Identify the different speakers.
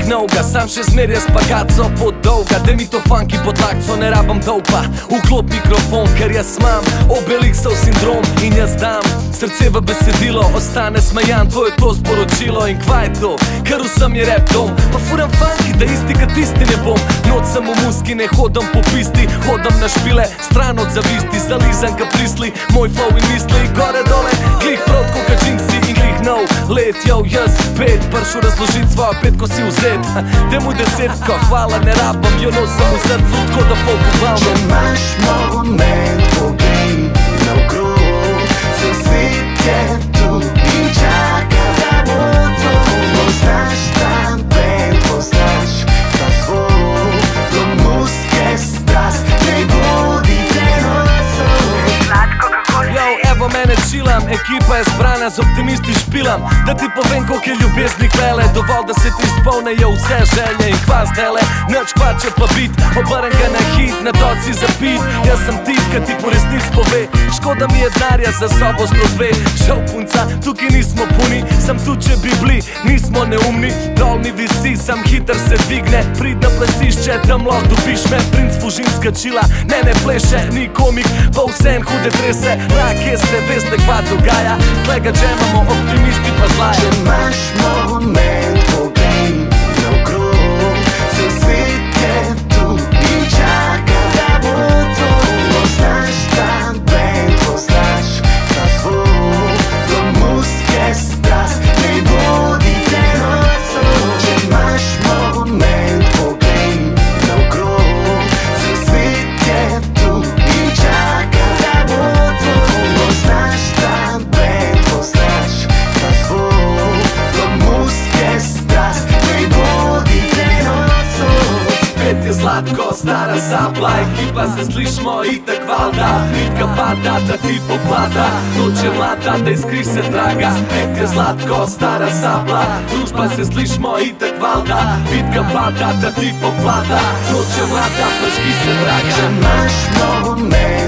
Speaker 1: mnoga, sam še zmerja spagaco pod dolga. Daj mi to funky pod lakco, ne rabam dopa. Vklop mikrofon, ker jaz imam Obelixov sindrom in jaz dam srce v besedilo. Ostane smejan, to je to sporočilo. In kva je to, ker vsem je rap dom. Pa furam funky, da isti kad isti ne bom. Noč sem v muski, ne hodam po pisti. Hodam na špile, stran od zavisti. Zalizan ka prisli, moj flow in misli. Gore dole, glih prot ko ka jinxi in glih nov let. Yo, jaz spet pršu razložit svojo petko si vzet. Demu desetko, hvala ne rabam. Jo nosam v srcu, tako da folk uglavnom.
Speaker 2: Če imaš moment, poglej naokrog. Cel svet je tu in čaka, da bo to. Poznaš ta band, poznaš ta zvok. Do muske strast, ne vodi te nocoj. Sladko kako
Speaker 1: Yo, evo mene čilam, ekipa je zbrana, z optimisti špilam. Da ti povem koliko je ljubezni klele. Dovolj da se ti izpolnejo vse želje in kva zdele. Nič kva če pa bit, obrn ga na hit, na toci za pit. Jaz sem tip, ka ti po resnic pove. Škoda mi je denarja za sobo sprozve. Žal punca, tukaj nismo puni. Sam tu če bi bili, nismo neumni. Dol mi visi, sam hiter se dvigne. Prid na plesišče, tam lahko dobiš me. Princ fužinska čila, ne pleše, ni komik, pa vsem hude trese. Rakeste, veste kva dogaja. Tle ga džemamo, optimisti pa zlaja.
Speaker 2: Če imaš moment, poglej naokrog. Cel svet je tu in čaka, da bo to. Poznaš ta band, poznaš ta zvok. Do muske strast, ne vodi te nocoj. Če imaš moment, poglej naokrog. Cel svet je tu in čaka, da bo to. Poznaš ta band, poznaš ta zvok. Do muske strast, ne vodi te nocoj.
Speaker 1: Spet je zlatko, stara sapla. Ekipa se slišmo itak valda. Nitka pada, da ti poplada. Noč je mlada, da iskriš se draga. Spet je zlatko, stara sapla. Družba se slišmo itak valda. Nitka pada, da ti poplada. Noč je mlada, prški se draga.
Speaker 2: Če imaš moment,